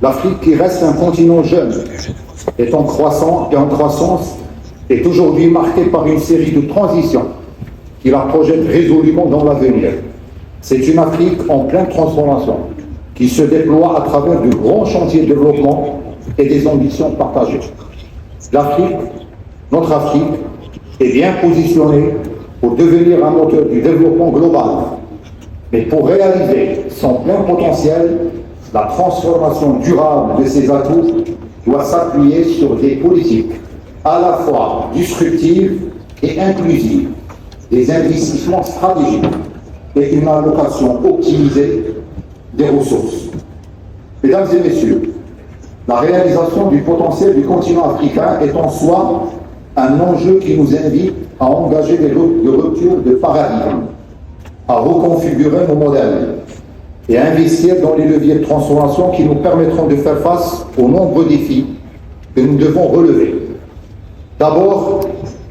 L'Afrique, qui reste un continent jeune, est en croissance, est aujourd'hui marquée par une série de transitions qui la projettent résolument dans l'avenir. C'est une Afrique en pleine transformation qui se déploie à travers de grands chantiers de développement et des ambitions partagées. L'Afrique, notre Afrique, est bien positionnée pour devenir un moteur du développement global. Mais pour réaliser son plein potentiel, la transformation durable de ses atouts doit s'appuyer sur des politiques à la fois disruptives et inclusives, des investissements stratégiques et une allocation optimisée des ressources. Mesdames et messieurs, la réalisation du potentiel du continent africain est en soi un enjeu qui nous invite à engager des ruptures de paradigme, à reconfigurer nos modèles et à investir dans les leviers de transformation qui nous permettront de faire face aux nombreux défis que nous devons relever. D'abord,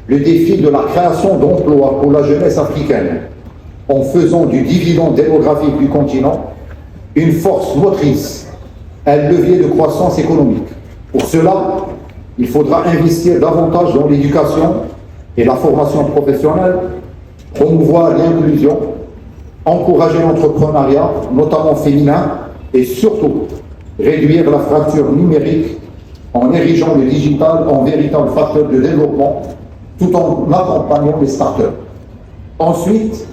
le défi de la création d'emplois pour la jeunesse africaine, en faisant du dividende démographique du continent une force motrice, un levier de croissance économique. Pour cela, il faudra investir davantage dans l'éducation et la formation professionnelle, promouvoir l'inclusion, encourager l'entrepreneuriat, notamment féminin, et surtout réduire la fracture numérique en érigeant le digital en véritable facteur de développement, tout en accompagnant les startups. Ensuite,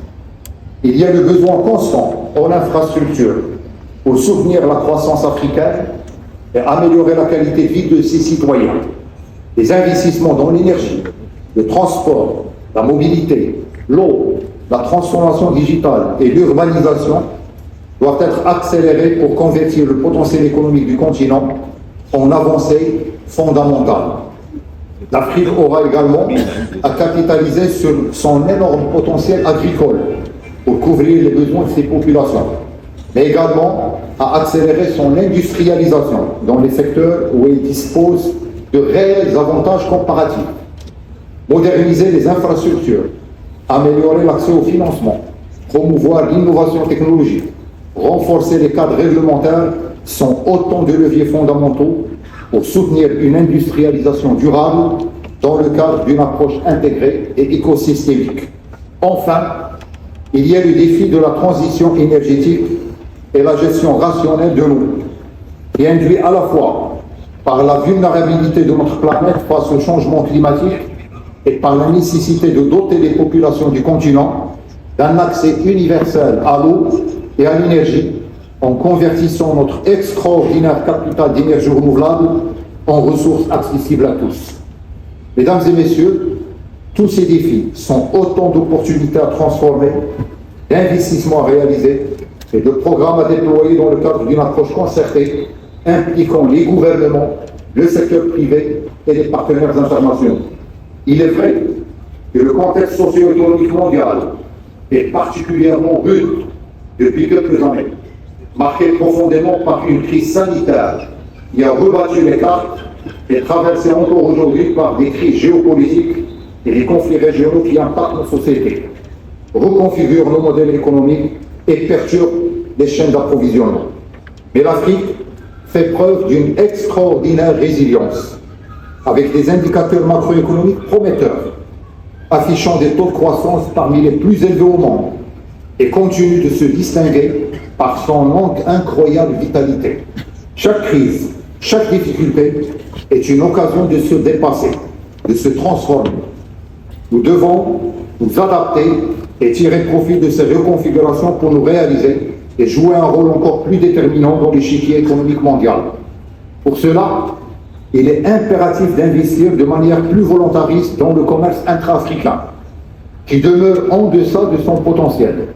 il y a le besoin constant en infrastructure pour soutenir la croissance africaine et améliorer la qualité de vie de ses citoyens. Les investissements dans l'énergie, le transport, la mobilité, l'eau, la transformation digitale et l'urbanisation doivent être accélérés pour convertir le potentiel économique du continent en avancée fondamentale. L'Afrique aura également à capitaliser sur son énorme potentiel agricole pour couvrir les besoins de ses populations, mais également à accélérer son industrialisation dans les secteurs où elle dispose de réels avantages comparatifs, moderniser les infrastructures, améliorer l'accès au financement, promouvoir l'innovation technologique, renforcer les cadres réglementaires sont autant de leviers fondamentaux pour soutenir une industrialisation durable dans le cadre d'une approche intégrée et écosystémique. Enfin, il y a le défi de la transition énergétique et la gestion rationnelle de l'eau, qui induit à la fois par la vulnérabilité de notre planète face au changement climatique et par la nécessité de doter les populations du continent d'un accès universel à l'eau et à l'énergie en convertissant notre extraordinaire capital d'énergie renouvelable en ressources accessibles à tous. Mesdames et messieurs, tous ces défis sont autant d'opportunités à transformer, d'investissements à réaliser et de programmes à déployer dans le cadre d'une approche concertée impliquant les gouvernements, le secteur privé et les partenaires internationaux. Il est vrai que le contexte socio-économique mondial est particulièrement rude depuis quelques années, marqué profondément par une crise sanitaire qui a rebattu les cartes et traversé encore aujourd'hui par des crises géopolitiques et des conflits régionaux qui impactent nos sociétés, reconfigurent nos modèles économiques et perturbent les chaînes d'approvisionnement. Mais l'Afrique fait preuve d'une extraordinaire résilience, avec des indicateurs macroéconomiques prometteurs, affichant des taux de croissance parmi les plus élevés au monde, et continue de se distinguer par son incroyable vitalité. Chaque crise, chaque difficulté est une occasion de se dépasser, de se transformer. Nous devons nous adapter et tirer profit de ces reconfigurations pour nous réaliser et jouer un rôle encore plus déterminant dans l'échiquier économique mondial. Pour cela, il est impératif d'investir de manière plus volontariste dans le commerce intra-africain, qui demeure en deçà de son potentiel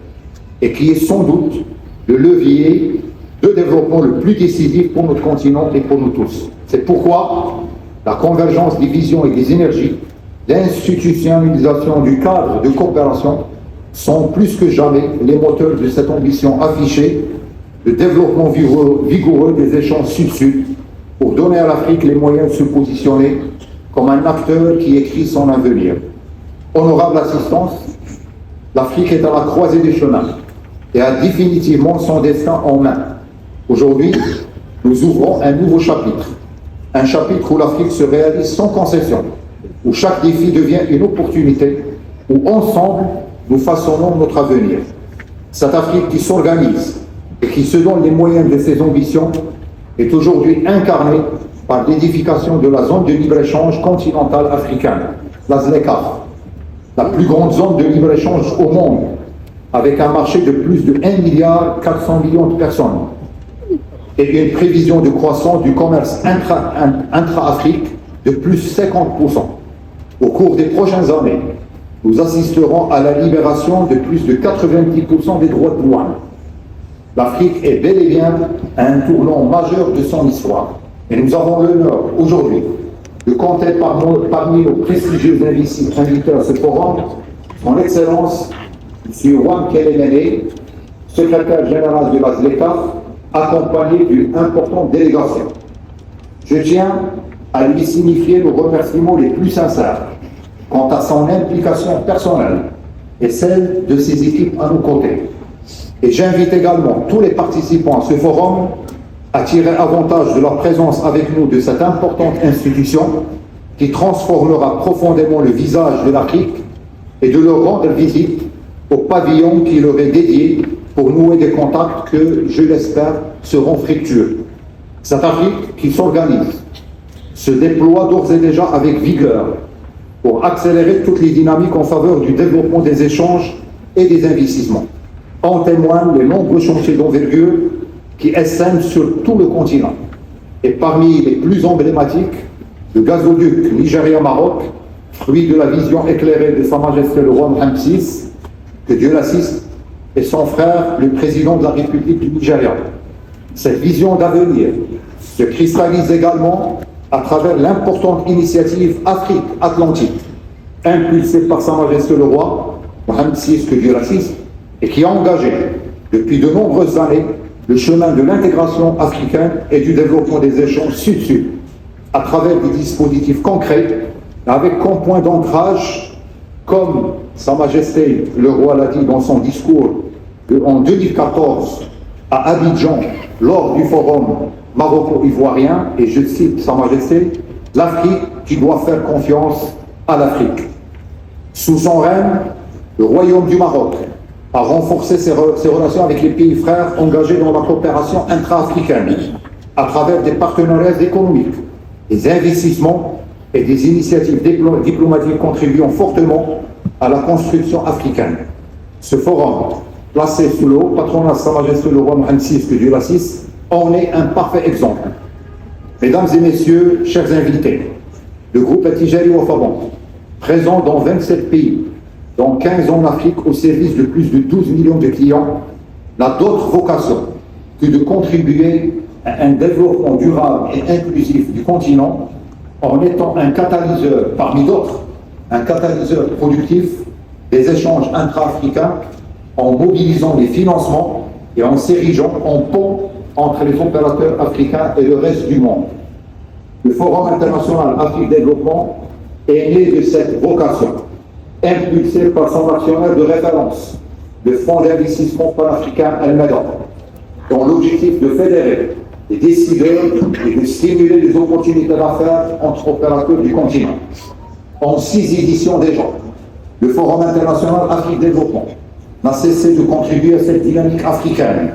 et qui est sans doute le levier de développement le plus décisif pour notre continent et pour nous tous. C'est pourquoi la convergence des visions et des énergies, l'institutionnalisation du cadre de coopération sont plus que jamais les moteurs de cette ambition affichée de développement vigoureux des échanges sud-sud pour donner à l'Afrique les moyens de se positionner comme un acteur qui écrit son avenir. Honorable assistance, l'Afrique est à la croisée des chemins et a définitivement son destin en main. Aujourd'hui, Nous ouvrons un nouveau chapitre, un chapitre où l'Afrique se réalise sans concession, où chaque défi devient une opportunité, où ensemble nous façonnons notre avenir. Cette Afrique qui s'organise et qui se donne les moyens de ses ambitions est aujourd'hui incarnée par l'édification de la zone de libre-échange continentale africaine, la ZLECAf, la plus grande zone de libre-échange au monde, avec un marché de plus de 1,4 milliard de personnes et une prévision de croissance du commerce intra-Afrique de plus 50%. Au cours des prochaines années, nous assisterons à la libération de plus de 90% des droits de douane. L'Afrique est bel et bien à un tournant majeur de son histoire. Et nous avons l'honneur aujourd'hui de compter parmi nos prestigieux invités à ce forum son Excellence M. Juan Kelemene, secrétaire général de la ZLECAf, accompagné d'une importante délégation. Je tiens à lui signifier nos remerciements les plus sincères quant à son implication personnelle et celle de ses équipes à nos côtés. Et j'invite également tous les participants à ce forum à tirer avantage de la présence avec nous de cette importante institution qui transformera profondément le visage de l'Afrique et de leur rendre visite au pavillon qui leur est dédié pour nouer des contacts que, je l'espère, seront fructueux. Cette Afrique qui s'organise se déploie d'ores et déjà avec vigueur pour accélérer toutes les dynamiques en faveur du développement des échanges et des investissements. En témoignent les nombreux chantiers d'envergure qui essaiment sur tout le continent. Et parmi les plus emblématiques, le gazoduc Nigeria-Maroc, fruit de la vision éclairée de Sa Majesté le roi Mohammed VI, que Dieu l'assiste, et son frère, le président de la République du Nigeria. Cette vision d'avenir se cristallise également à travers l'importante initiative Afrique-Atlantique, impulsée par Sa Majesté le roi Mohammed VI, que Dieu l'assiste, et qui a engagé depuis de nombreuses années le chemin de l'intégration africaine et du développement des échanges sud-sud, à travers des dispositifs concrets, avec comme point d'ancrage, comme Sa Majesté le roi l'a dit dans son discours en 2014 à Abidjan, lors du forum maroco-ivoirien, et je cite Sa Majesté, « L'Afrique qui doit faire confiance à l'Afrique ». Sous son règne, le Royaume du Maroc a renforcé ses relations avec les pays frères engagés dans la coopération intra-africaine à travers des partenariats économiques, des investissements et des initiatives diplomatiques contribuant fortement à la construction africaine. Ce forum, placé sous le haut patronat de Sa Majesté le roi Mohammed VI, que Dieu l'assiste, en est un parfait exemple. Mesdames et messieurs, chers invités, le groupe Attijari Wafa Bank, présent dans 27 pays, dont 15 en Afrique, au service de plus de 12 millions de clients, n'a d'autre vocation que de contribuer à un développement durable et inclusif du continent en étant un catalyseur, parmi d'autres, un catalyseur productif des échanges intra-africains, en mobilisant les financements et en s'érigeant en pont entre les opérateurs africains et le reste du monde. Le Forum international Afrique Développement est né de cette vocation, impulsé par son actionnaire de référence, le Fonds d'investissement panafricain El-Medor, dont l'objectif de fédérer les décideurs et de stimuler les opportunités d'affaires entre opérateurs du continent. En 6 éditions déjà, le Forum international Afrique Développement n'a cessé de contribuer à cette dynamique africaine,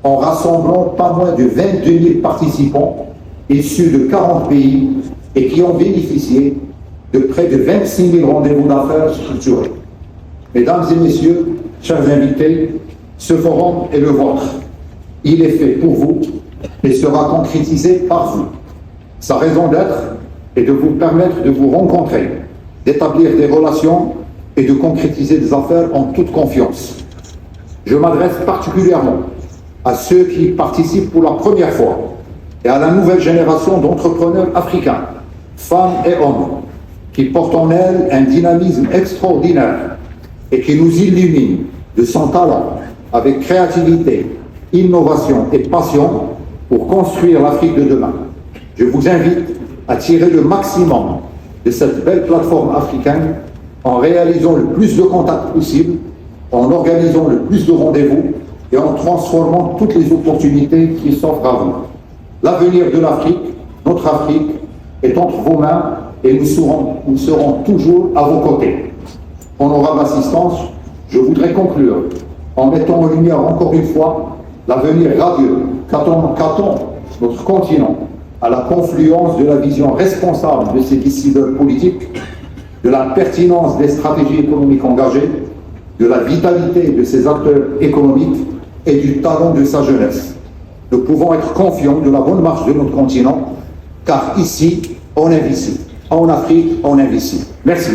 en rassemblant pas moins de 22 000 participants issus de 40 pays et qui ont bénéficié de près de 26 000 rendez-vous d'affaires structurés. Mesdames et messieurs, chers invités, ce forum est le vôtre. Il est fait pour vous et sera concrétisé par vous. Sa raison d'être est de vous permettre de vous rencontrer, d'établir des relations et de concrétiser des affaires en toute confiance. Je m'adresse particulièrement à ceux qui participent pour la première fois et à la nouvelle génération d'entrepreneurs africains, femmes et hommes, qui portent en elles un dynamisme extraordinaire et qui nous illumine de son talent avec créativité, innovation et passion pour construire l'Afrique de demain. Je vous invite à tirer le maximum de cette belle plateforme africaine en réalisant le plus de contacts possible, en organisant le plus de rendez-vous et en transformant toutes les opportunités qui s'offrent à vous. L'avenir de l'Afrique, notre Afrique, est entre vos mains et nous serons toujours à vos côtés. Honorable assistance, je voudrais conclure en mettant en lumière encore une fois l'avenir radieux qu'attend notre continent à la confluence de la vision responsable de ses décideurs politiques, de la pertinence des stratégies économiques engagées, de la vitalité de ses acteurs économiques et du talent de sa jeunesse. Nous pouvons être confiants de la bonne marche de notre continent, car ici, on investit. En Afrique, on investit. Merci.